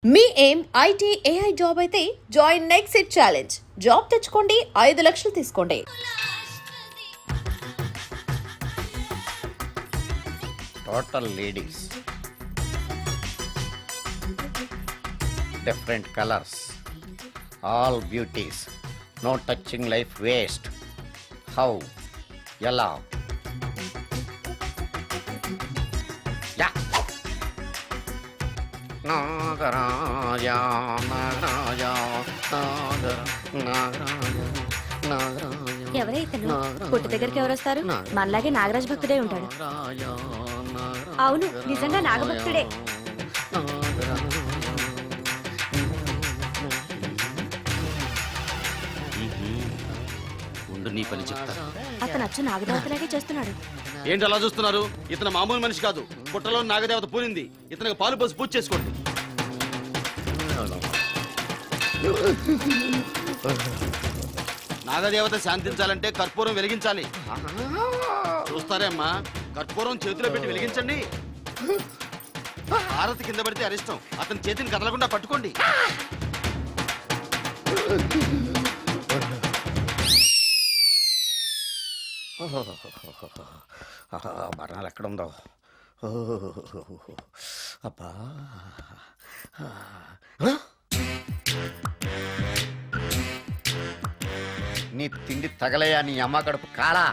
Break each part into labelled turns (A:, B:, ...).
A: మీ ఏం IT AI job అయితే join next it challenge. Job తెచ్చుకోండి, 5 లక్షలు తీసుకోండి.
B: Total ladies, different colours, all beauties, no touching life waste. How, ఎలా? Yeah. Nagaraja Nagaraja Nagaraja Nagaraja.
C: ఎవరైతను పుట్టు దగ్గరికి ఎవరు వస్తారు? మనలాగే నాగరాజ్ భక్తుడే ఉంటాడు. అవును, నిజంగా నాగభక్తుడే.
D: ఉండు, నీ పని చెప్తా.
C: అతను అచ్చు నాగదేవతలాగే చేస్తున్నాడు.
D: ఏంటి అలా చూస్తున్నారు? ఇతను మామూలు మనిషి కాదు. పుట్టలో నాగదేవత పూనింది. ఇతనికి పాలు పోసి పూజ చేసుకోండి. నాగదేవత శాంతించాలంటే కర్పూరం వెలిగించాలి. చూస్తారే అమ్మా, కర్పూరం చేతిలో పెట్టి వెలిగించండి. హారతి కింద పడితే అరిష్టం. అతని చేతిని కదలకుండా పట్టుకోండి.
B: మరణాలు ఎక్కడుందో. అబ్బా, నీ తిండి తగలయా నీ అమ్మ కడుపు కాలా.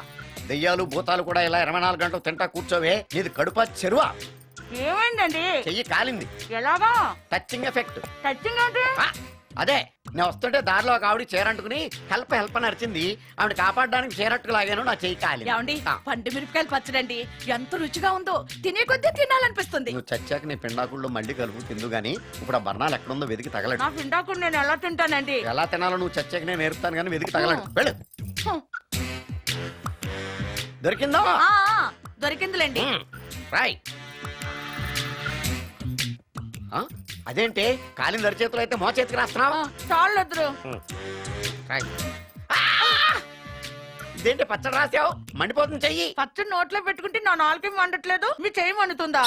B: దెయ్యాలు భూతాలు కూడా ఇలా 24 గంటలు తింటా కూర్చోవే. నీది కడుపా చెరువా?
E: ఏమైందండి?
B: చెయ్యి కాలింది.
E: ఎలాగా?
B: Touching effect.
E: టచింగ్ అంటే?
B: అదే, నేను వస్తుంటే దారిలో ఒక ఆవిడ చీరంటుకుని హెల్ప్ అని అరిచింది. ఆవిడ కాపాడడానికి చీరట్టుకు లాగాను, నా చెయ్యి కాలి.
E: ఏమండి, పండు మిరపకాయలు పచ్చడండి ఎంత రుచిగా ఉందో, తినే కొద్దీ తినాలనిపిస్తుంది.
B: నువ్వు చచ్చాక నీ పిండాకుళ్ళు మళ్ళీ కలుపు తిందు గానీ ఇప్పుడు ఆ బర్ణాలు ఎక్కడుందో వెతికి తగలడు.
E: నా పిండాకుడు నేను ఎలా తింటానండి?
B: ఎలా తినాలో నువ్వు చచ్చాక నేను నేర్పుతాను కానీ వెతికి తగలడు. వెళ్ళు. దొరికిందో?
E: దొరికిందిలేండి.
B: రాయ్. అదేంటి కాలిన దరిచేతులు అయితే మో చేతికి రాస్తున్నావు?
E: చాలెదురు.
B: ఇదేంటి పచ్చడి రాసావు? మండిపోతుంది చెయ్యి.
E: పచ్చడి నోట్లో పెట్టుకుంటే నా నాలుగు వండట్లేదు, మీ చెయ్యి వండుతుందా?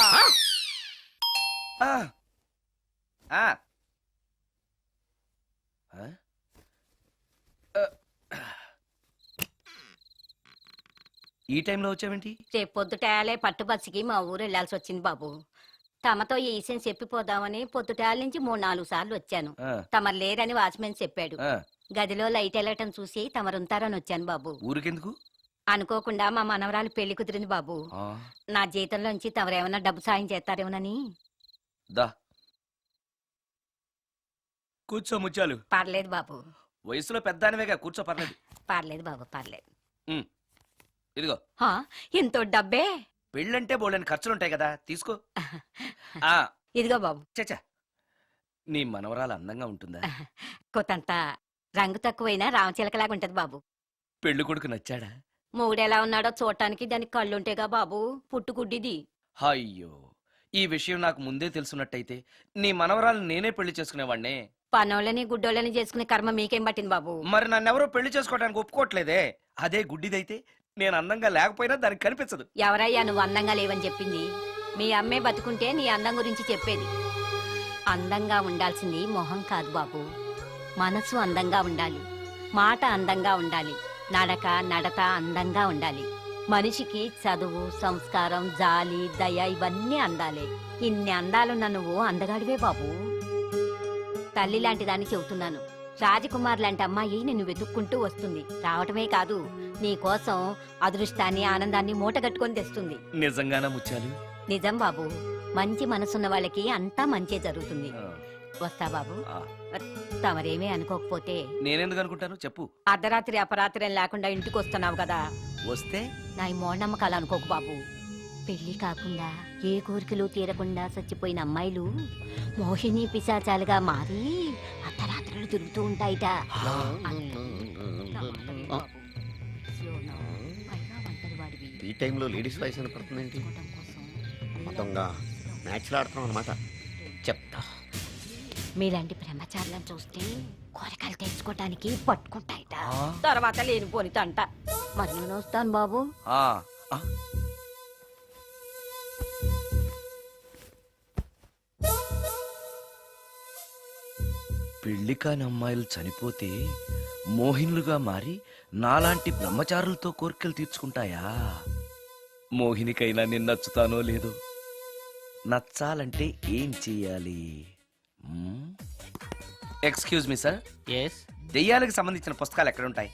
F: ఈ టైంలో వచ్చావేంటి?
C: రేపు పొద్దుటాలే పట్టుబస్సుకి మా ఊరు వెళ్లాల్సి వచ్చింది బాబు. తమతో ఈ విషయం చెప్పిపోదామని పొద్దుటాల నుంచి 3-4 సార్లు వచ్చాను. తమరు లేరని వాచ్మెన్ చెప్పాడు. గదిలో లైట్ వెళ్ళటం చూసి తమరుంటారని వచ్చాను బాబు.
F: ఊరికెందుకు?
C: అనుకోకుండా మా మనవరాలు పెళ్లి కుదిరింది బాబు. నా జీతంలోంచి తమరేమన్నా డబ్బు సాయం చేస్తారేమోనని.
F: దా కూర్చో ముచ్చాలు.
C: పర్లేదు బాబు.
F: వయసులో పెద్దానివేగా, కూర్చో. పర్లేదు.
C: పర్లేదు బాబు, పర్లేదు.
F: ఇదిగో.
C: ఎంతో డబ్బే.
F: పెళ్ళంటే బోళ్ళని ఖర్చులుంటాయి కదా, తీసుకో.
C: ఇదిగో బాబు.
F: చచ్చా, నీ మనవరాలు అందంగా ఉంటుందా?
C: కొత్తంత రంగు తక్కువైనా రామచిలకలాగా ఉంటది బాబు.
F: పెళ్లి కొడుకు నచ్చాడా?
C: మూడెలా ఉన్నాడో చూడటానికి దానికి కళ్ళుంటేగా బాబు, పుట్టుగుడ్డిది.
F: అయ్యో, ఈ విషయం నాకు ముందే తెలుసున్నట్టయితే నీ మనవరాలు నేనే పెళ్లి చేసుకునేవాడినే.
C: పనోళ్ళని గుడ్డోళ్ళని చేసుకునే కర్మ మీకేం పట్టింది బాబు?
F: మరి నన్నెవరో పెళ్లి చేసుకోవడానికి ఒప్పుకోవట్లేదే. అదే గుడ్డిదైతే నేను అందంగా లేకపోయినా దానికి కనిపించదు.
C: ఎవరయ్యా నువ్వు అందంగా లేవని చెప్పింది? మీ అమ్మే బతుకుంటే నీ అందం గురించి చెప్పేది. అందంగా ఉండాల్సింది మొహం కాదు బాబు, మనసు అందంగా ఉండాలి, మాట అందంగా ఉండాలి, నడత అందంగా ఉండాలి. మనిషికి చదువు, సంస్కారం, జాలి, దయ ఇవన్నీ అందాలే. ఇన్ని అందాలున్న నువ్వు అందగాడివే బాబు. తల్లి లాంటి దాన్ని చెబుతున్నాను. రాజకుమార్ లాంటి అమ్మాయి నిన్ను వెతుక్కుంటూ వస్తుంది. రావటమే కాదు, నీ కోసం అదృష్టాన్ని, ఆనందాన్ని మూటగట్టుకొని తెస్తుంది.
F: నిజంగానా ముత్యాలు?
C: నిజం బాబు. మంచి మనసున్న వాళ్ళకి అంతా మంచే జరుగుతుంది. వస్తా బాబు. తమరేమీ అనుకోకపోతే.
F: నేనెందుకు అనుకుంటాను చెప్పు.
C: అర్ధరాత్రి అపరాత్రి లేకుండా ఇంటికి వస్తున్నావు కదా,
F: వస్తే
C: నా ఈ మూఢనమ్మకాలు అనుకోకు బాబు. పెళ్లి కాకుండా ఏ కోరికలు తీరకుండా చచ్చిపోయిన అమ్మాయిలు మోహిని పిశాచాలుగా మారి అర్ధరాత్రులు తిరుగుతూ ఉంటాయిట.
B: ఈ టైంలో లేడీస్ వాయిస్ వినపడుతుంది ఏంటి? మొత్తంగా మ్యాచ్లు ఆడుతున్నాం అనమాట. చెప్తా.
C: మీలాంటి బ్రహ్మచారులను చూస్తే కోరికలు తెచ్చుకోవటానికి పట్టుకుంటాయిట. తర్వాత లేనిపోని తంట. మరి నేను వస్తాను బాబు.
F: పెళ్లి కాని అమ్మాయిలు చనిపోతే మోహినులుగా మారి నాలాంటి బ్రహ్మచారులతో కోరికలు తీర్చుకుంటాయా? మోహినికైనా నేను నచ్చుతానో లేదో. నచ్చాలంటే ఏం చెయ్యాలి? ఎక్స్క్యూజ్ మీ సార్,
G: ఎస్
F: దెయ్యాలకు సంబంధించిన పుస్తకాలు ఎక్కడ ఉంటాయి?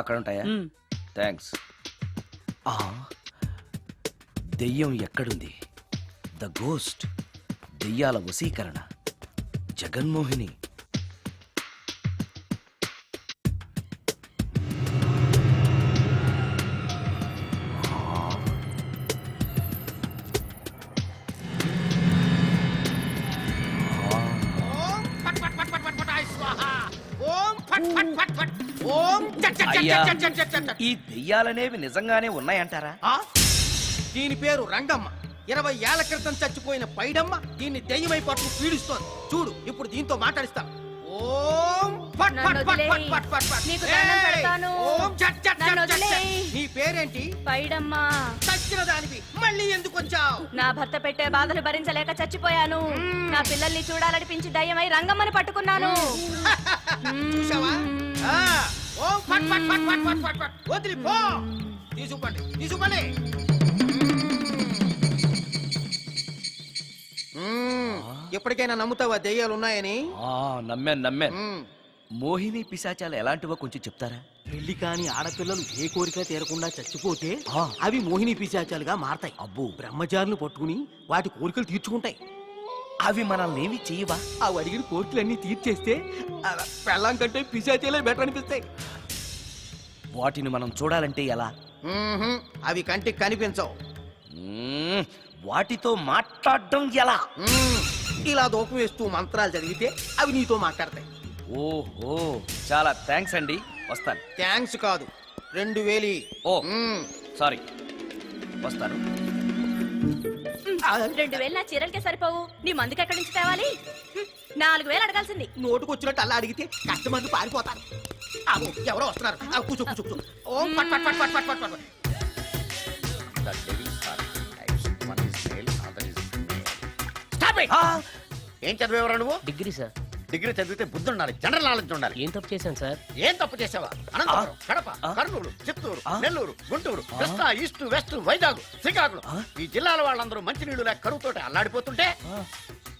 F: అక్కడ ఉంటాయా? థ్యాంక్స్. దెయ్యం ఎక్కడుంది? ద గోస్ట్, దెయ్యాల వశీకరణ, జగన్మోహిని. అయ్యా, ఈ దెయ్యాలనేవి నిజంగానే ఉన్నాయంటారా?
G: దీని పేరు రంగమ్మ. 20 ఏళ్ల క్రితం చచ్చిపోయిన పైడమ్మ దీన్ని దెయ్యమై పట్టు పీడిస్తోంది. చూడు, ఇప్పుడు దీంతో మాట్లాడిస్తా. ఓం ఫట్ ఫట్ ఫట్ ఫట్ ఫట్ ఫట్ ఫట్.
E: నీకు దండం
G: ఏయ్!
E: పెడతాను.
G: ఓం చట్ చట్ చట్
E: నన్ను
G: చట్ చట్.
E: వదిలేయ్.
G: నీ పేరేంటి?
E: పైడమ్మా,
G: చచ్చిన దానివి మళ్ళీ ఎందుకు వచ్చావు?
E: నా భర్త పెట్టే బాధలు భరించలేక చచ్చిపోయాను. నా పిల్లల్ని చూడాలనిపించి దయ్యమై రంగమ్మని పట్టుకున్నాను.
G: చూసావా? ఆ, ఓం ఫట్ ఫట్ ఫట్ ఫట్ ఫట్ ఫట్ ఫట్. వదిలి పో. తీసుకుపండి, తీసుకుపండి. ఎప్పటికైనా నమ్ముతావా దెయ్యాలు ఉన్నాయని?
F: నమ్మాను. మోహిని పిశాచాలు ఎలాంటివో కొంచెం చెప్తారా?
G: పెళ్లి కాని ఆడపిల్లలు ఏ కోరిక తీరకుండా చచ్చిపోతే అవి మోహిని పిశాచాలుగా మారతాయి.
F: అబ్బో,
G: బ్రహ్మచారులు పట్టుకుని వాటి కోరికలు తీర్చుకుంటాయి.
F: అవి మనల్ని ఏమి చెయ్యవా?
G: అవి అడిగిన కోరికలన్నీ తీర్చేస్తే పెళ్ళాం కంటే పిశాచాలే బెటర్ అనిపిస్తాయి.
F: వాటిని మనం చూడాలంటే ఎలా?
G: అవి కంటికి కనిపించవు.
F: మ్మ్, వాటితో మాట్లాడడం ఎలా?
G: ఇలా దూపం వేస్తూ మంత్రాలు చదివితే అవి నీతో మాట్లాడతాయి.
F: ఓహో, చాలా థ్యాంక్స్ అండి, వస్తాను.
G: థ్యాంక్స్ కాదు, 2000.
F: ఓ సారీ, వస్తాను.
E: 2000 నా చీరలకే సరిపోవు. నీ మందుకి ఎక్కడి నుంచి తేవాలి? 4000 అడగాల్సింది.
G: నోటుకు వచ్చినట్టు అలా అడిగితే కస్టమర్లు పారిపోతారు. ఆగు, ఎవరో వస్తున్నారు. కూర్చో కూర్చో కూర్చో. ఓం పట్ పట్ పట్ పట్ పట్ పట్ పట్.
B: The devils are two types. One is male, other is female.
G: Stop it!
B: ఏం చదివేవరా నువ్వు?
H: Degree sir.
B: డిగ్రీ చదివితే బుద్ధి ఉండాలి, జనరల్ నాలెడ్జ్ ఉండాలి.
H: ఏం తప్పు చేశాను సార్?
B: ఏం తప్పు చేసావా? అనంతపురం, కడప, కర్నూలు, చిత్తూరు, నెల్లూరు, గుంటూరు, కృష్ణా, ఈస్ట్, వెస్ట్, వైజాగ్, శ్రీకాకుళం, ఈ జిల్లాల వాళ్ళందరూ మంచినీళ్లు లేక కరువుతోటి అల్లాడిపోతుంటే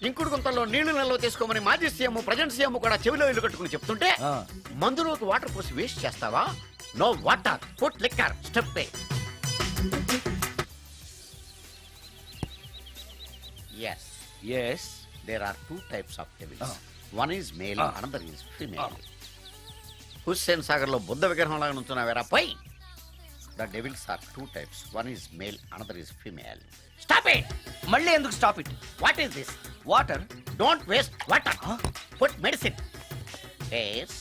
B: ఇంకుడు గుంతల్లో నీళ్లు నిల్వ చేసుకోమని మాజీ సీఎం, ప్రజెంట్ సీఎం కూడా చెవిలో ఇల్లు కట్టుకుని చెప్తుంటే మందులోకి వాటర్ పోసి వేస్ట్ చేస్తావా? No water, put liquor, step A. Yes,
F: yes,
B: there are two types of devils. One is male, another is female. Hussain Sagar లో బుద్ధ విగ్రహం లాగా నుంచున్నావేరా పై. The devils are two types. One is male, another is female. Stop it!
F: మళ్ళీ ఎందుకు stop it?
B: What is this?
F: Water.
B: Don't waste water. Put medicine. Yes.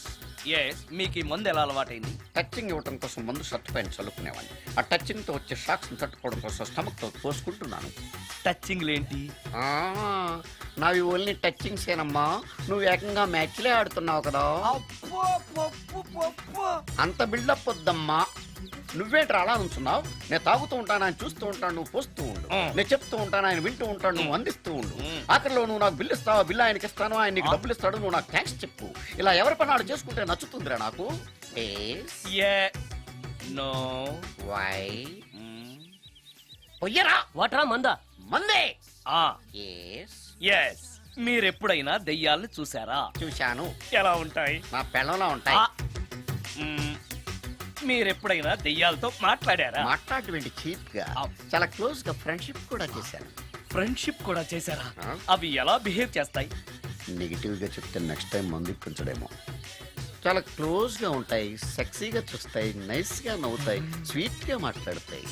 F: Yes, మీకు ఈ మందు ఎలా అలవాటైంది?
B: టచింగ్ ఇవ్వటం కోసం ముందు షర్ట్ పైన చల్లుకునేవాడిని. ఆ టచింగ్ తో వచ్చే షాక్స్ ని తట్టుకోవడం కోసం స్టమక్ తో పోసుకుంటున్నాను.
F: టచింగ్ లేంటి?
B: నావి ఓన్లీ టచింగ్స్ ఏనమ్మా. నువ్వు ఏకంగా మ్యాచ్లే ఆడుతున్నావు కదా. అంత బిల్డప్ వద్దమ్మా. నువ్వేంట్రా అలా ఉంచున్నావు? నేను తాగుతూ ఉంటాను, ఆయన చూస్తూ ఉంటాను, నువ్వు పోస్తూ ఉండు. నేను చెప్తూ ఉంటాను, ఆయన వింటూ ఉంటాడు, నువ్వు అందిస్తూ ఉండు. ఆఖరిలో నువ్వు నాకు బిల్లు ఇస్తావా, బిల్లు ఆయనకి ఇస్తాను, ఆయన నీకు డబ్బులు ఇస్తాడు, నువ్వు నాకు థ్యాంక్స్ చెప్పు. ఇలా ఎవరి పని ఆడు చేసుకుంటే నచ్చుతుందిరా నాకు.
F: నో.
B: వై? పొయ్యరా
H: వాటరా మందా?
B: మందే.
F: ఆ
B: ఎస్,
F: ఎస్. మీరెప్పుడైనా దెయ్యాలను చూసారా?
B: చూశాను.
F: ఎలా ఉంటాయి?
B: నా పెళ్ళంలా ఉంటాయి.
F: మీరెప్పుడైనా దెయ్యాలతో మాట్లాడారా?
B: మాట్లాడేంటి చీప్ గా, చాలా క్లోజ్ గా ఫ్రెండ్షిప్ కూడా చేశాను.
F: ఫ్రెండ్షిప్ కూడా చేశారా?
B: ఆ?
F: అవి ఎలా బిహేవ్ చేస్తాయి?
B: నెగిటివ్ గా చెప్తే నెక్స్ట్ టైం మందు ఇప్పించడేమో. చాలా క్లోజ్ గా ఉంటాయి, సెక్సీగా చూస్తాయి, నైస్ గా నవ్వుతాయి, స్వీట్ గా మాట్లాడతాయి.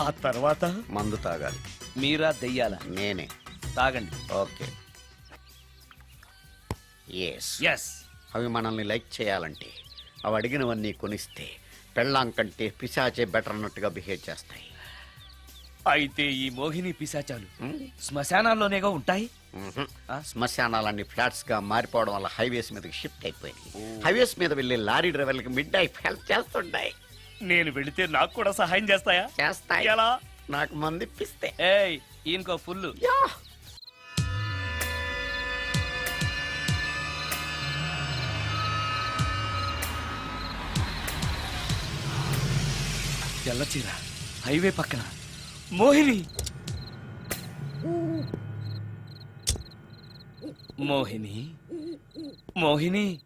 F: ఆ తర్వాత
B: మందు తాగాలి.
F: మీరా దెయ్యాల?
B: నేనే.
F: తాగండి.
B: ఓకే. ఎస్.
F: ఎస్.
B: అవి మనల్ని లైక్ చేయాలంటే అవి అడిగినవన్నీ కొనిస్తే పెళ్ళాం కంటే పిశాచే బెటర్ అన్నట్టుగా బిహేవ్ చేస్తాయి.
F: అయితే ఈ మోహిని పిశాచాలు శ్మశానాల్లోనేగా ఉంటాయి?
B: శ్మశానాలన్నీ ఫ్లాట్స్ గా మారిపోవడం వల్ల హైవేస్ మీదకి షిఫ్ట్ అయిపోయింది. హైవేస్ మీద వెళ్ళే లారీ డ్రైవర్లకి మిడ్ నైట్ హెల్ప్ చేస్తుంటాయి.
F: నేను వెళితే నాకు కూడా సహాయం చేస్తాయా?
B: చేస్తాయి.
F: ఎలా?
B: నాకు మంది ఇప్పిస్తే.
F: ఏయ్, ఇంకో ఫుల్. తెల్ల చీర హైవే పక్కన మోహిని మోహిని మోహిని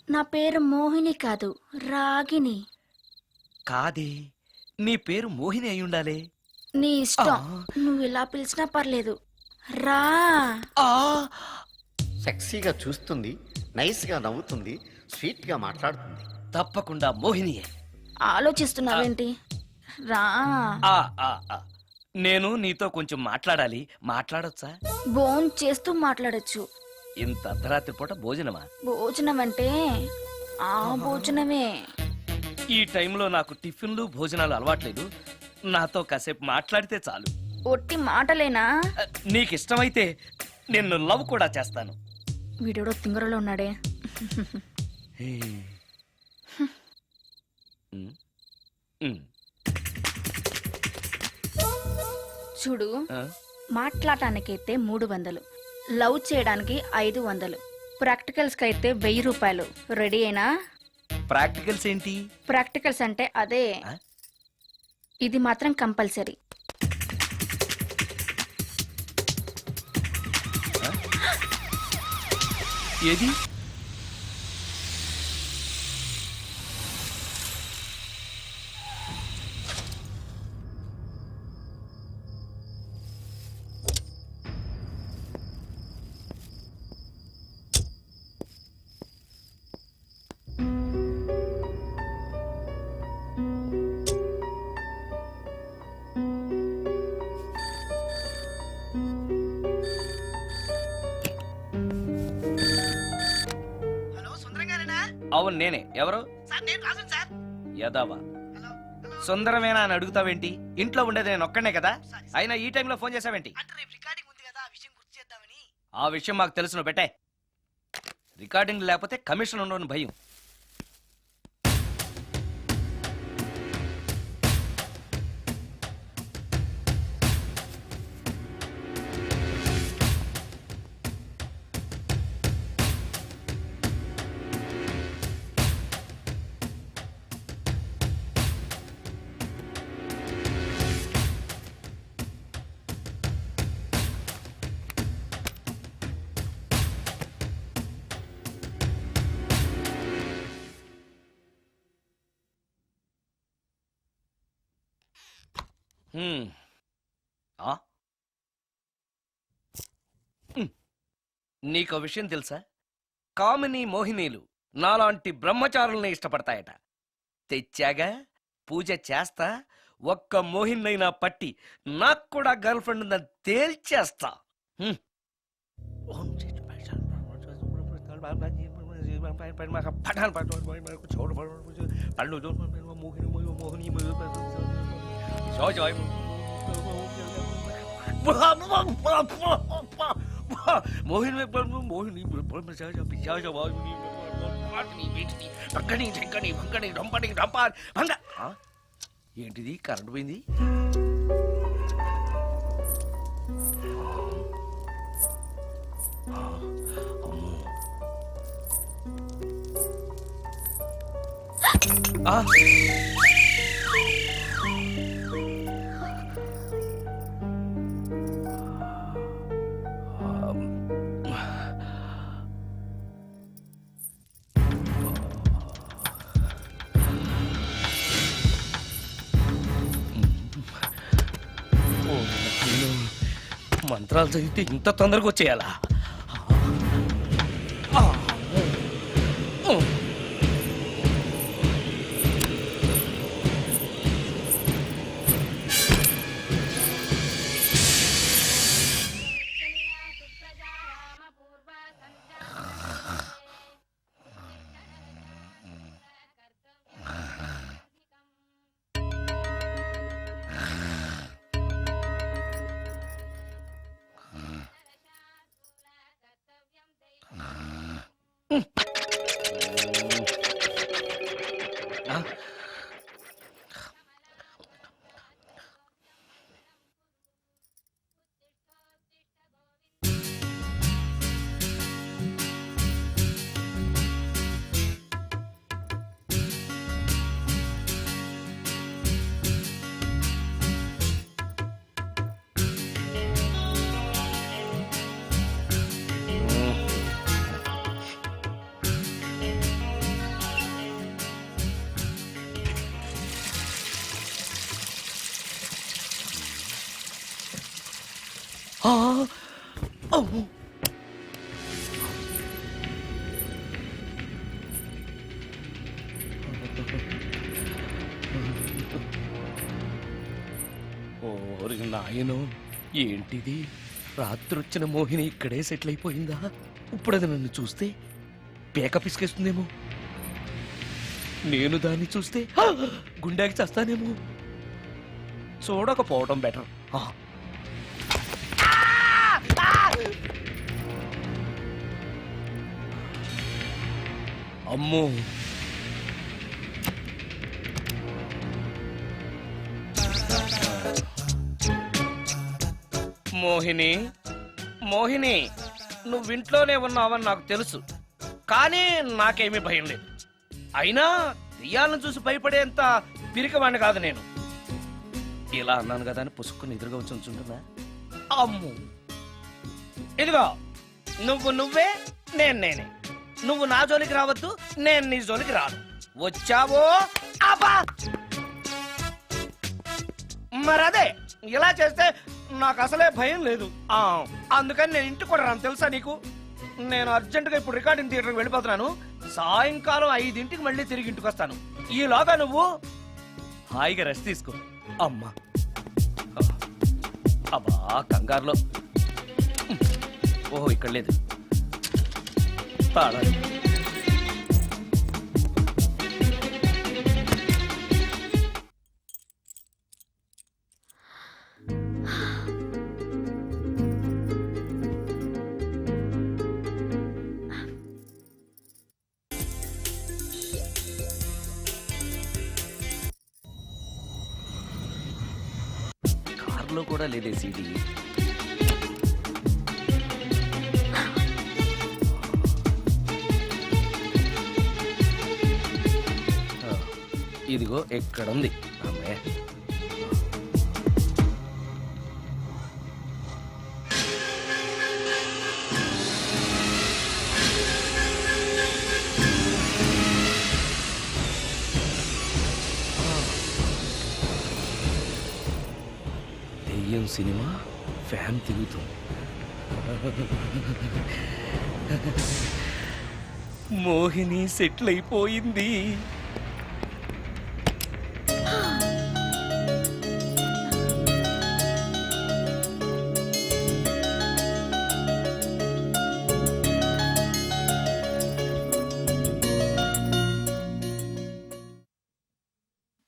H: నా పేరు మోహిని కాదు, రాగిని.
F: కాదే, నీ పేరు మోహిని అయి ఉండాలే.
H: నీ ఇష్టం,
F: ఆ.
H: నువ్వు ఇలా పిలిచినా పర్లేదు. రా.
F: ఆ
B: సెక్సీగా చూస్తుంది, నైస్ గా నవ్వుతుంది, స్వీట్ గా మాట్లాడుతుంది.
F: తప్పకుండా మోహినియే.
H: ఆలోచిస్తున్నావేంటి? రా.
F: ఆ ఆ ఆ. నేను నీతో కొంచెం మాట్లాడాలి, మాట్లాడొచ్చా?
H: భోన్ చేస్తూ మాట్లాడొచ్చు.
F: ఇంత అర్ధరాత్రి పూట భోజనమా?
H: భోజనం అంటే ఆ భోజనమే.
F: ఈ టైంలో నాకు టిఫిన్లు భోజనాలు అలవాట్లేదు. నాతో కాసేపు మాట్లాడితే చాలు.
H: ఒట్టి మాటలేనా?
F: నీకు ఇష్టమైతే నిన్ను లవ్ కూడా చేస్తాను.
H: వీడెవడో తింగరలో ఉన్నాడే.
F: ఉమ్, ఉమ్,
H: చూడు,
F: ఆ,
H: మాట్లాడటానికైతే 300, లవ్ చేయడానికి 500, ప్రాక్టికల్స్ కి అయితే 1000 రూపాయలు. రెడీ అయినా?
F: ప్రాక్టికల్స్ ఏంటి?
H: ప్రాక్టికల్స్ అంటే అదే.
F: ఆ?
H: ఇది మాత్రం కంపల్సరీ.
F: ఏది? అవును నేనే. ఎవరు? యదావా సుందరమేనా అని అడుగుతావేంటి? ఇంట్లో ఉండేది నేను ఒక్కనే కదా. అయినా ఈ టైంలో ఫోన్ చేసావేంటి? ఆ విషయం మాకు తెలుసును పెట్టే. రికార్డింగ్ లేకపోతే కమిషన్ ఉండని భయం. ఆ? నీకో విషయం తెలుసా? కామిని మోహినీలు నాలాంటి బ్రహ్మచారుల్ని ఇష్టపడతాయట. తెచ్చాగా, పూజ చేస్తా, ఒక్క మోహినైనా పట్టి నాకు కూడా గర్ల్ ఫ్రెండ్ ఉందని తేల్చేస్తా. హ్మ్. మోహిని మోహిని ఏంటిది? కరెంట్ పోయింది. మంత్రాలు చదివితే ఇంత తొందరగా వచ్చేయాలా? ఆ! అమ్మో! ఓరి నాయనో, ఏంటిది? రాత్రొచ్చిన మోహిని ఇక్కడే సెటిల్ అయిపోయిందా? ఇప్పుడు అది నన్ను చూస్తే పేక పిసికేస్తుందేమో. నేను దాన్ని చూస్తే గుండెకి చేస్తానేమో. చూడకపోవడం బెటర్. అమ్మో, మోహిని, మోహిని, నువ్వింట్లోనే ఉన్నావని నాకు తెలుసు, కానీ నాకేమీ భయం లేదు. అయినా దెయ్యాలను చూసి భయపడేంత పిరికవాణ్ణి కాదు నేను. ఇలా అన్నాను కదా అని పుసుక్కుని ఎదురుగా వచ్చి ఉంచుంటున్నా. అమ్ము, ఇదిగో నువ్వే, నేనే. నువ్వు నా జోలికి రావద్దు, నేను నీ జోలికి రాను. వచ్చావో అబ్బా! మరదే, ఇలా చేస్తే నాకు అసలే భయం లేదు. అందుకని నేను ఇంటికి కూడా రాను, తెలుసా నీకు? నేను అర్జెంటుగా ఇప్పుడు రికార్డింగ్ థియేటర్కి వెళ్ళిపోతున్నాను. సాయంకాలం 5ంటికి మళ్ళీ తిరిగి ఇంటికి వస్తాను. ఈలోగా నువ్వు హాయిగా రెస్ట్ తీసుకో. అమ్మా, అబ్బా కంగారులో. ఓహో, ఇక్కడ లేదు తాళాలు. కార్లో కూడా లేదే సీడీ. ఇదిగో ఎక్కడుంది. అమ్మే, దెయ్యం సినిమా ఫ్యాన్ తిరుగుతుంది. మోహిని సెటిల్ అయిపోయింది.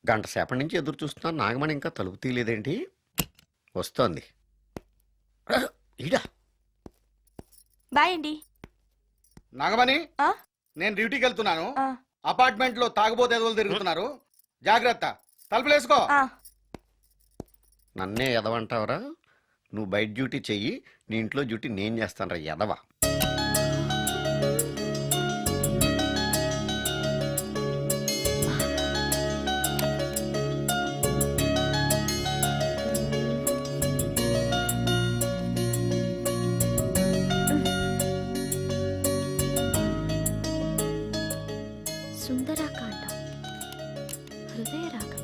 B: గంట సేపటి నుంచి ఎదురు చూస్తున్నా, నాగమణి ఇంకా తలుపు తీయలేదేంటి? వస్తోంది. ఈడా
E: బాయ్ అండి.
I: నాగమణి,
E: ఆ?
I: నేను డ్యూటీకి వెళ్తున్నాను.
E: ఆ.
I: అపార్ట్మెంట్ లో తాగుబోతు ఎదవలు తిరుగుతున్నారు, జాగ్రత్త. తలుపులేసుకో.
B: నన్నే ఎదవంటావరా? నువ్వు బయట డ్యూటీ చెయ్యి, నీ ఇంట్లో డ్యూటీ నేను చేస్తాను రా ఎదవ.
A: సుందరాకాండ, హృదయ రాగం,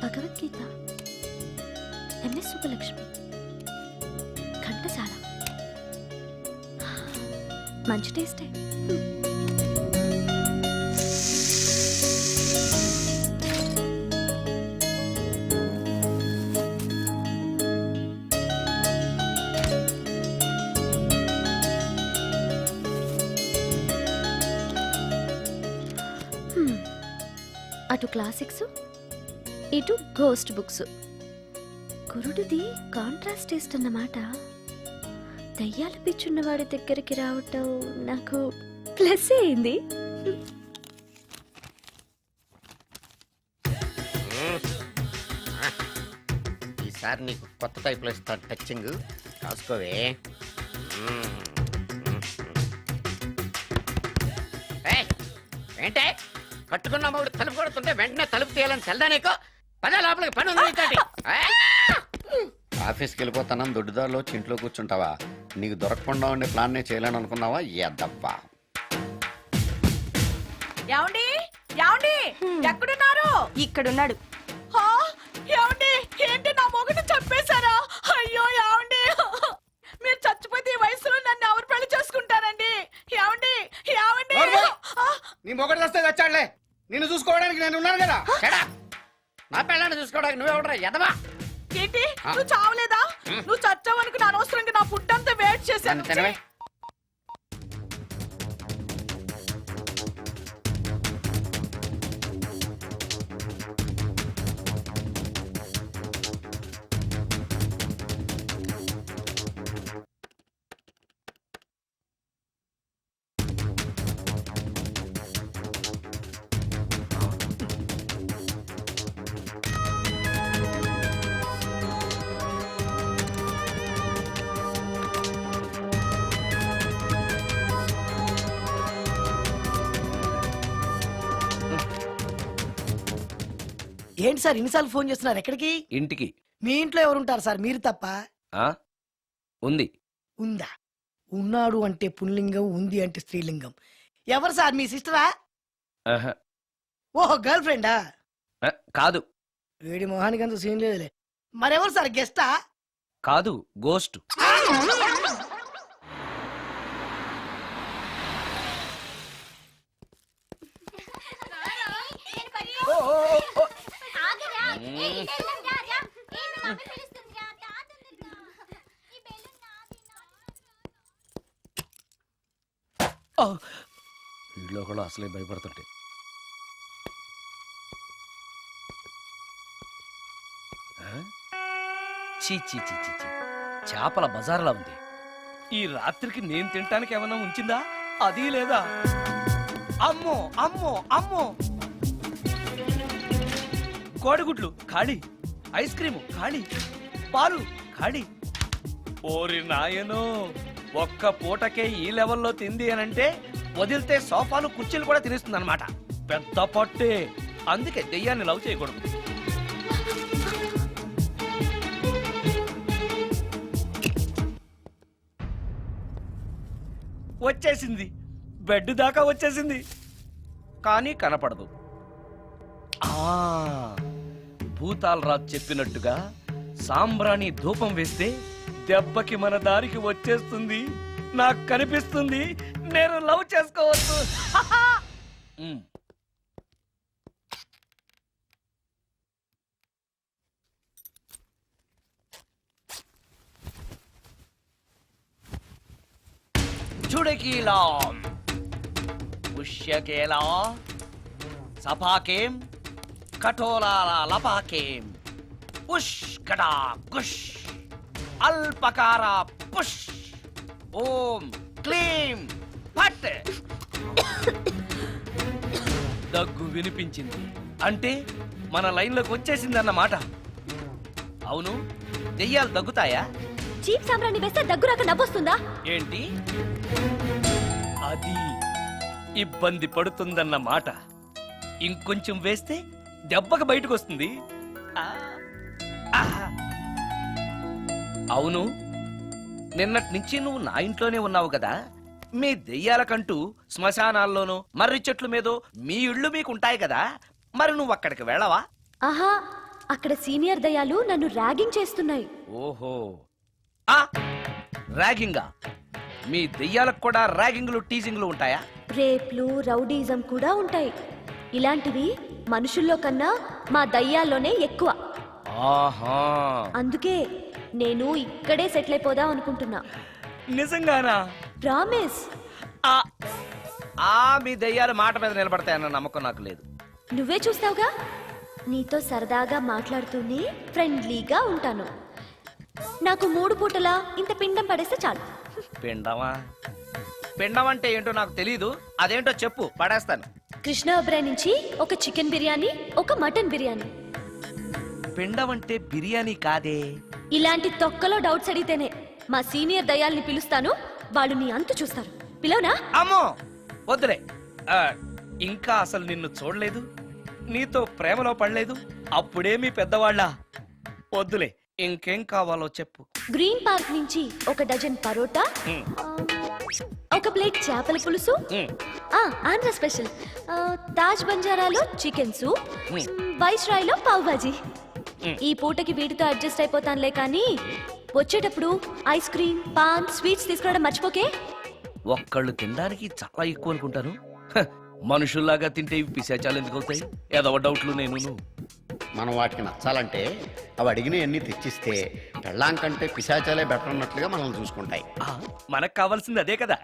A: భగవద్గీత, ఎంఎస్ సుబ్బలక్ష్మి, ఘంటసాల. మంచి టేస్టే. అటు క్లాసిక్స్, ఇటు గోస్ట్ బుక్స్. కురుడిది కాంట్రాస్ట్ టేస్ట్ అన్నమాట. దయ్యాలు పిచ్చున్న వాడి దగ్గరికి రావటం నాకు ప్లస్ అయింది.
B: ఈసారి నీకు కొత్త టైప్లో ఇస్తాను టచ్చింగ్, రాసుకోవే. ఏంటే కట్టుకున్న మూడు తలుపు కొడుతుంటే వెంటనే తలుపు తీయాలని తెల్దా నీకు? పద లోపలికి, పని ఉంది నీతోటి. ఆఫీస్కి వెళ్ళిపోతానని దొడ్డుదారిలో ఇంట్లో కూర్చుంటావా? నీకు దొరకకుండా ఉండే ప్లాన్ నే చేయాలని అనుకున్నావా? ఎద్దబ్బా.
E: ఏమండి, ఏమండి, ఎక్కడున్నారు? ఇక్కడున్నాడు. ఏమండి, ఏంటి నా మొగుడు చంపేశారా? అయ్యో ఏమండి.
I: నీ మొగడు వస్తే చచ్చాడులే, నిన్ను చూసుకోవడానికి నేను ఉన్నాను కదా.
B: చెడా నా పిల్లని చూసుకోవడానికి నువ్వెవడరా ఎదవా?
E: ఏంటి నువ్వు చావలేదా? నువ్వు చచ్చావనుకు నా అనవసరంగా నా ఫుడ్ అంతా వెయిట్ చేశాను.
B: తినవే.
J: ఏంటి సార్ ఇన్నిసార్లు ఫోన్ చేస్తున్నారు? ఎక్కడికి?
F: ఇంటికి.
J: మీ ఇంట్లో ఎవరుంటారు సార్, మీరు తప్ప?
F: ఆ ఉంది.
J: ఉందా? ఉన్నాడు అంటే పుల్లింగం, ఉంది అంటే స్త్రీలింగం. ఎవరు సార్, మీ సిస్టరా?
F: ఆహా.
J: ఓహో, గర్ల్ ఫ్రెండా?
F: కాదు.
J: వేడి మొహానికి అంత సీన్ లేదులే. మరెవరు సార్, గెస్టా?
F: కాదు, గోస్ట్. వీళ్ళు కూడా అసలే భయపడుతుంటే. చీ చీ చీ చీ చీ. చేపల బజార్లా ఉంది. ఈ రాత్రికి నేను తినటానికి ఏమన్నా ఉంచిందా? అది లేదా? అమ్మో అమ్మో అమ్మో! కోడిగుడ్లు ఖాళీ, ఐస్ క్రీము ఖాళీ, పాలు ఖాళీ. ఓరి నాయనో, ఒక్క పూటకే ఈ లెవెల్లో తింది అనంటే వదిలితే సోఫాలు కుర్చీలు కూడా తినేస్తుంది అనమాట. పెద్ద పట్టే. అందుకే దెయ్యాన్ని లవ్ చేయకూడదు. వచ్చేసింది, బెడ్ దాకా వచ్చేసింది, కానీ కనపడదు. భూతాలరాజు చెప్పినట్టుగా సాంబ్రాణి ధూపం వేస్తే దెబ్బకి మన దారికి వచ్చేస్తుంది. నాకు కనిపిస్తుంది, నేను లవ్ చేసుకోవచ్చు. చుడకీలా పుష్యకేలా సపాకేం కఠోలాల లపాకేం ఉష్ కటా కుష్ అల్పకార పుష్ ఓం క్లీం ఫట్. దగ్గు వినిపించింది అంటే మన లైన్లోకి వచ్చేసింది అన్నమాట. అవును, దెయ్యాలు దగ్గుతాయా?
E: చీప్ సాంబ్రాన్ని వేస్తే దగ్గురాక నవ్వొస్తుందా?
F: ఏంటి అది? ఇబ్బంది పడుతుందన్న మాట. ఇంకొంచెం వేస్తే దెబ్బకి బయటకు వస్తుంది. అవును, నిన్నటి నుంచి నువ్వు నా ఇంట్లోనే ఉన్నావు కదా. మీ దెయ్యాలకంటూ శ్మశానాల్లోనూ మర్రి చెట్ల మీదో మీ ఇళ్ళు మీకుంటాయి కదా, మరి నువ్వు అక్కడికి వెళ్ళవా?
E: ఆహా, అక్కడ సీనియర్ దయాలు నన్ను ర్యాగింగ్ చేస్తున్నాయి.
F: ఓహో, ర్యాగింగా? మీ దెయ్యాలకు కూడా ర్యాగింగ్లు టీజింగ్లు ఉంటాయా?
E: రేప్లు, రౌడీజం కూడా ఉంటాయి. ఇలాంటివి మనుషుల్లో కన్నా మా దయ్యాల్లోనే ఎక్కువ.
F: ఆహా,
E: అందుకే నేను ఇక్కడే సెటిల్ అయిపోదాం అనుకుంటున్నా.
F: నిజంగానా?
E: ప్రామిస్.
F: మీ దెయ్యాలు మాట మీద నిలబడతాయన్న నమ్మకం నాకు లేదు.
E: నువ్వే చూస్తావుగా. నీతో సరదాగా మాట్లాడుతూనే ఫ్రెండ్లీగా ఉంటాను. నాకు 3 పూటలా ఇంత పిండం పడేస్తే చాలు.
F: పిండమా? పిండం అంటే ఏంటో నాకు తెలీదు. అదేంటో చెప్పు, పడేస్తాను.
E: కృష్ణ అబ్రాయ్ నుంచి ఒక చికెన్ బిర్యానీ, ఒక మటన్ బిర్యానీ.
F: పిండం అంటే బిర్యానీ కాదే.
E: ఇలాంటి తొక్కలో డౌట్స్ అడిగితేనే మా సీనియర్ దయాల్ని పిలుస్తాను. వాళ్ళు నీ అంతు చూస్తారు. పిలవనా?
F: అమ్మో వద్దులే. ఇంకా అసలు నిన్ను చూడలేదు, నీతో ప్రేమలో పడలేదు. అప్పుడే మీ పెద్దవాళ్ళ. వద్దులే, ఇంకేం కావాలో చెప్పు.
E: గ్రీన్ పార్క్ నుంచి ఒక డజన్ పరోటా, ఒక ప్లేట్ చేపల పులుసు, ఆంధ్ర స్పెషల్ తాజ్ బంజారాలో చికెన్ సూప్, వైస్ రాయ్లో పావ్ భాజీ. ఈ పూటకి వీటితో అడ్జస్ట్ అయిపోతానులే, కానీ వచ్చేటప్పుడు ఐస్ క్రీమ్, పాన్, స్వీట్స్ తీసుకురావడం మర్చిపోకే.
F: ఒక్కళ్ళు తినడానికి చాలా ఎక్కువ అనుకుంటాను. మనుషుల్లాగా తింటే ఇవి పిశాచాలు ఎందుకు అవుతాయి? ఏదో డౌట్లు నేను.
B: మనం వాటికి నచ్చాలంటే అవి అడిగినవన్నీ తెచ్చిస్తే పెళ్ళాం కంటే పిశాచాలే బెటర్ అన్నట్లుగా మనల్ని చూసుకుంటాయి.
F: మనకు కావాల్సింది అదే కదా.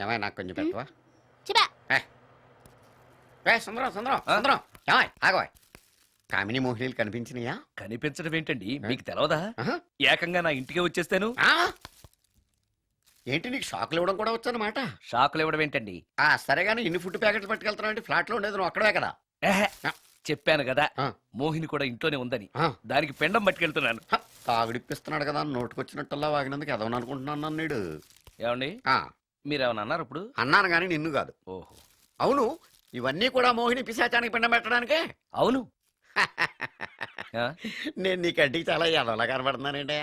B: ఏమైనా నాకు కొంచెం పెట్టవా?
E: చిబా
B: సుందరం సుందరం సుందరం ఏమాయ్ ఆగవాయ్. కామిని మోహినీలు కనిపించినాయా?
F: కనిపించడం ఏంటండి, మీకు తెలవదా?
B: ఆహా.
F: ఏకంగా నా ఇంటికే వచ్చేస్తాను.
B: ఆ? ఏంటి నీకు షాకులు ఇవ్వడం కూడా వచ్చనమాట?
F: షాకులు ఇవ్వడం ఏంటండి?
B: సరే కానీ ఇన్ని ఫుడ్ ప్యాకెట్స్ పట్టుకెళ్తున్నావు అంటే ఫ్లాట్ లో ఉండేది నువ్వు అక్కడే కదా.
F: ఏహే, చెప్పాను కదా
B: ఆ.
F: మోహిని కూడా ఇంట్లోనే ఉందని.
B: ఆ.
F: దానికి పెండం పట్టుకెళ్తున్నాను.
B: తాగుడిప్పిస్తున్నాడు కదా నోటుకొచ్చినట్టల్లా వాగినందుకు ఎదవని అనుకుంటున్నాను నీడు.
F: ఏమండి, మీరేమన్నా అన్నారు ఇప్పుడు?
B: అన్నాను కానీ నిన్ను కాదు.
F: ఓహో,
B: అవును, ఇవన్నీ కూడా మోహిని పిశాచానికి పిండం పెట్టడానికే.
F: అవును. ఆ?
B: నేను నీ కంటికి చాలా ఎదవలా కనబడుతున్నానండి.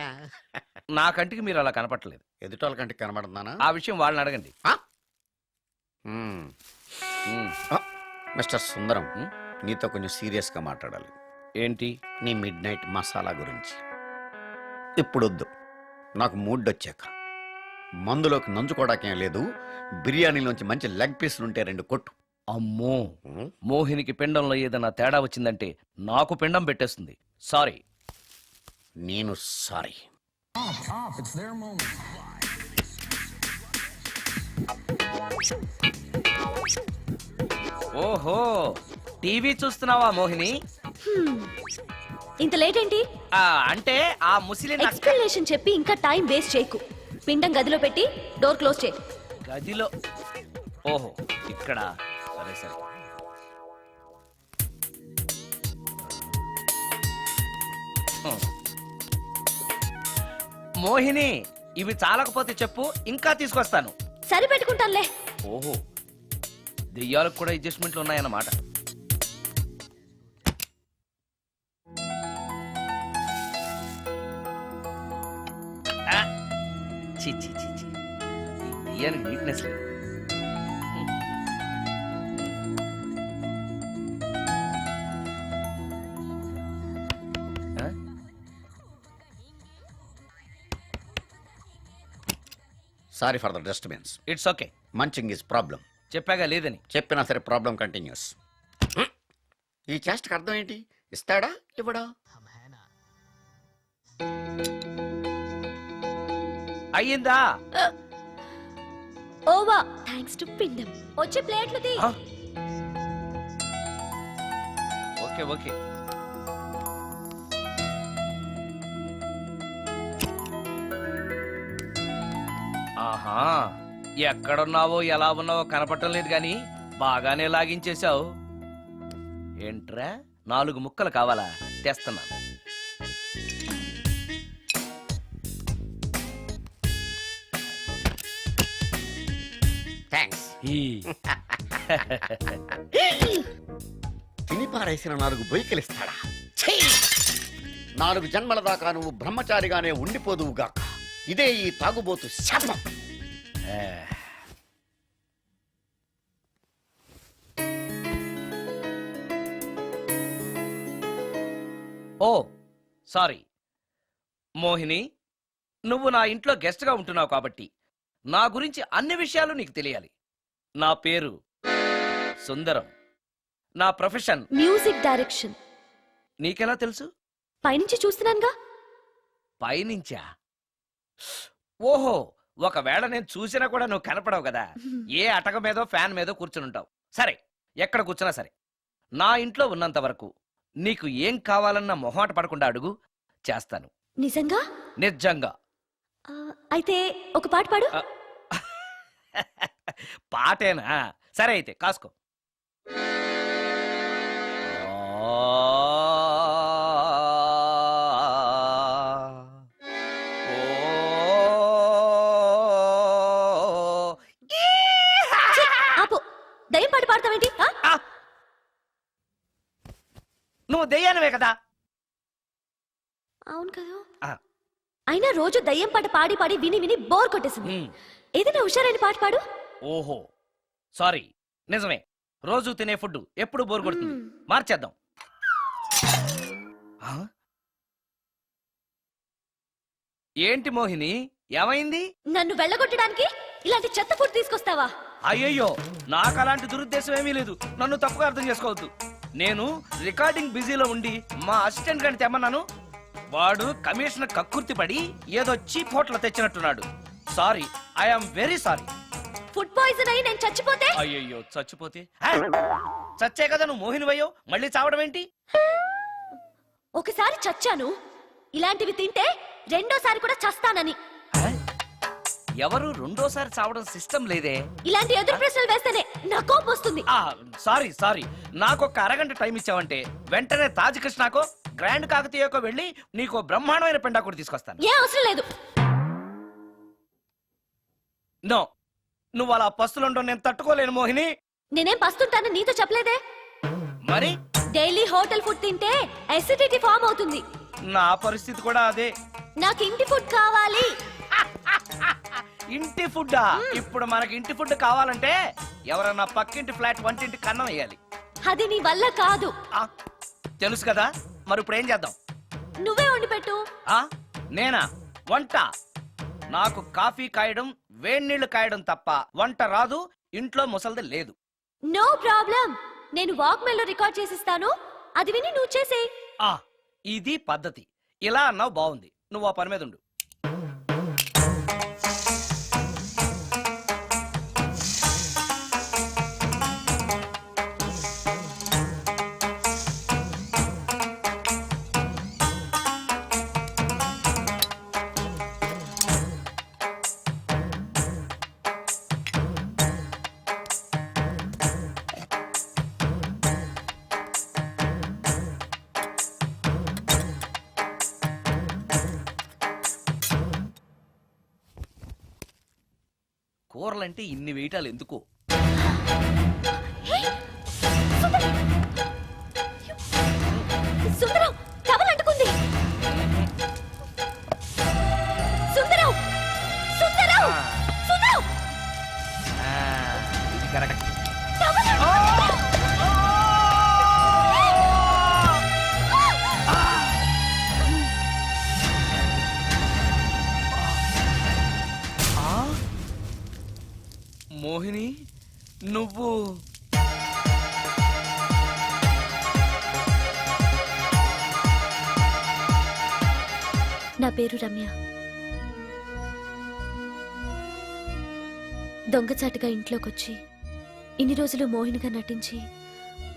F: నా కంటికి మీరు అలా కనపట్లేదు.
B: ఎదుటోళ్ళ కంటికి కనబడుతున్నానా?
F: ఆ విషయం వాళ్ళని అడగండి.
B: మ్మ్.
F: ఉమ్,
B: మిస్టర్ సుందరం,
F: ఉమ్,
B: నీతో కొంచెం సీరియస్ గా మాట్లాడాలి.
F: ఏంటి?
B: నీ మిడ్ నైట్ మసాలా గురించి. ఇప్పుడొద్దు, నాకు మూడ్ వచ్చాక. మందులోకి నంచుకోవడాకేం లేదు, బిర్యానీలోంచి మంచి లెగ్ పీసులు ఉంటే 2 కొట్టు.
F: అమ్మో, మోహినికి పిండంలో ఏదైనా తేడా వచ్చిందంటే నాకు పిండం పెట్టేస్తుంది. సారీ.
B: నేను సారీ.
F: ఓహో, టీవీ చూస్తున్నావా మోహిని?
E: ఇంత లేట్ ఏంటి?
F: అంటే ఆ ముసిలి
E: ఎక్స్ప్లెనేషన్ చెప్పి ఇంకా టైం వేస్ట్ చేయకు. పిండం గదిలో పెట్టి డోర్ క్లోజ్ చేయి.
F: గదిలో? ఓహో, ఇక్కడ. సరే సరే. మోహిని, ఇవి చాలకపోతే చెప్పు, ఇంకా తీసుకొస్తాను.
E: సరి పెట్టుకుంటానులే.
F: ఓహో, దెయ్యాలకు కూడా అడ్జస్ట్మెంట్లు ఉన్నాయన్నమాట. ఆ, ఛీ ఛీ ఛీ ఛీ. ఈ దెయ్యానికి నీట్నెస్ లేదు. ఆ?
B: Sorry for the disturbance.
F: It's okay.
B: Munching is problem.
F: చెప్పాగా లేదని.
B: చెప్పినా సరే ప్రాబ్లం కంటిన్యూస్. ఈ చేష్టకి అర్థం ఏంటి? ఇస్తాడా ఇవ్వడా?
F: అయ్యిందా?
E: ఓవా థ్యాంక్స్ టు పిండం. వచ్చే ప్లేట్లు తీ.
F: ఆ? Okay okay. ఆహా, ఎక్కడున్నావో ఎలా ఉన్నావో కనపడటం లేదు గాని బాగానే లాగించేశావు. ఏంట్రా, 4 ముక్కలు కావాలా? తెస్తున్నాను.
B: థ్యాంక్స్. తిని పారేసిన 4 బొయ్యకలిస్తాడా? 4 జన్మల దాకా నువ్వు బ్రహ్మచారిగానే ఉండిపోదువుగాక. ఇదే ఈ తాగుబోతు శాపం.
F: ఓ సారీ మోహిని, నువ్వు నా ఇంట్లో గెస్ట్గా ఉంటున్నావు కాబట్టి నా గురించి అన్ని విషయాలు నీకు తెలియాలి. నా పేరు సుందరం. నా ప్రొఫెషన్
E: మ్యూజిక్ డైరెక్షన్.
F: నీకెలా తెలుసు?
E: పైనుంచి చూస్తున్నానుగా.
F: పైనుంచా? ఓహో, ఒకవేళ నేను చూసినా కూడా నువ్వు కనపడవు కదా. ఏ అటక మీదో ఫ్యాన్ మీదో కూర్చుని ఉంటావు. సరే, ఎక్కడ కూర్చున్నా సరే, నా ఇంట్లో ఉన్నంత వరకు నీకు ఏం కావాలన్న మొహాట పడకుండా అడుగు, చేస్తాను.
E: నిజంగా?
F: నిజంగా.
E: అయితే ఒక పాట పాడు.
F: పాటేనా? సరే అయితే కాసుకో.
E: ఆపు. దయ్యం పాట పాడతావేంటి?
F: నువ్వు దెయ్యానివే కదా.
E: అవును కదా.
F: ఆ.
E: అయినా రోజు దయ్యం పాట పాడి పాడి విని విని బోర్ కొట్టేసింది. ఏదైనా హుషారైన పాట పాడు.
F: ఓహో సారీ, నిజమే. రోజు తినే ఫుడ్ ఎప్పుడు బోర్ కొడుతుంది. మార్చేద్దాం. ఏంటి మోహిని, ఏమైంది?
E: నన్ను వెళ్ళగొట్టడానికి ఇలాంటి చెత్త ఫుడ్ తీసుకొస్తావా?
F: అయ్యయ్యో, నాకు అలాంటి దురుద్దేశం ఏమీ లేదు. నన్ను తప్పుగా అర్థం చేసుకోవద్దు. నేను రికార్డింగ్ బిజీలో ఉండి మా అసిస్టెంట్ గారిని తెమ్మన్నాను. వాడు కమిషనర్ కక్కుర్తి పడి ఏదో చీప్ హోటల్ తెచ్చినట్టున్నాడు. Sorry, I'm very sorry.
E: Food poison అయి నేను చచ్చిపోతే?
F: అయ్యయ్యో, చచ్చిపోతే? చచ్చే కదా నువ్వు మోహినివయ్యో, మళ్ళీ చావడం ఏంటి?
E: ఒకసారి చచ్చాను, ఇలాంటివి తింటే రెండోసారి కూడా చస్తానని.
F: ఎవరు రెండోసారి చావడం సిస్టం లేదే.
E: ఇలాంటి ఎదురు ప్రశ్నలు వేస్తేనే నా కోపం వస్తుంది.
F: సారీ నాకు ఒక అరగంట టైం ఇచ్చావంటే వెంటనే తాజ్ కృష్ణాకో గ్రాండ్ కాకతీయకో వెళ్ళి నీకు బ్రహ్మాండమైన పెండాకుడు తీసుకొస్తాను.
E: ఏ అవసరం లేదు.
F: నో, నువ్వు అలా పస్తులుండో నేను తట్టుకోలేను మోహిని.
E: నేనేం పస్తుంటానని నీతో చెప్పలేదే.
F: మరి
E: డైలీ హోటల్ ఫుడ్ తింటే అసిడిటీ ఫామ్ అవుతుంది.
F: నా పరిస్థితి కూడా అదే.
E: నాకు ఇంటి ఫుడ్ కావాలి.
F: ఇంటి ఫుడ్డా? ఇప్పుడు మనకి ఇంటి ఫుడ్ కావాలంటే ఎవరన్నా పక్కింటి ఫ్లాట్ వంటింటి కన్నం వేయాలి.
E: అది నీ వల్ల కాదు.
F: తెలుసు కదా, మరి ఇప్పుడు ఏం చేద్దాం?
E: నువ్వే వండి పెట్టు.
F: నేనా వంట? నాకు కాఫీ కాయడం వేణీళ్లు కాయడం తప్ప వంట రాదు. ఇంట్లో ముసల్ది లేదు.
E: నో ప్రాబ్లం, నేను వాక్ మెయిల్ లో రికార్డ్ చేసిస్తాను, అది విని నువ్వు చేసేయ్.
F: ఇది పద్ధతి. ఇలా అన్నావు, బాగుంది. నువ్వు ఆ పని మీద ఉండు. కూరలంటే ఇన్ని వేయటాలు ఎందుకు?
E: సుందరం, టవల్ అంటుకుంది. సుందరం, సుందరం, సుందరం,
F: ఇది కరెక్ట్.
E: టవల్
F: మోహిని, నువ్వు
E: నా పేరు రమ్య. దొంగచాటుగా ఇంట్లోకొచ్చి ఇన్ని రోజులు మోహినిగా నటించి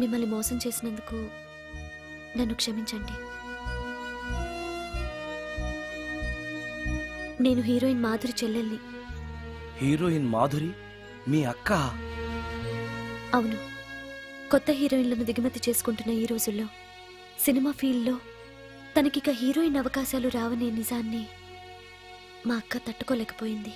E: మిమ్మల్ని మోసం చేసినందుకు నన్ను క్షమించండి. నేను హీరోయిన్ మాధురి చెల్లెల్ని.
F: హీరోయిన్ మాధురి మీ అక్క?
E: అవును. కొత్త హీరోయిన్లను దిగుమతి చేసుకుంటున్న ఈ రోజుల్లో సినిమా ఫీల్డ్లో తనకిక హీరోయిన్ అవకాశాలు రావనే నిజాన్ని మా అక్క తట్టుకోలేకపోయింది.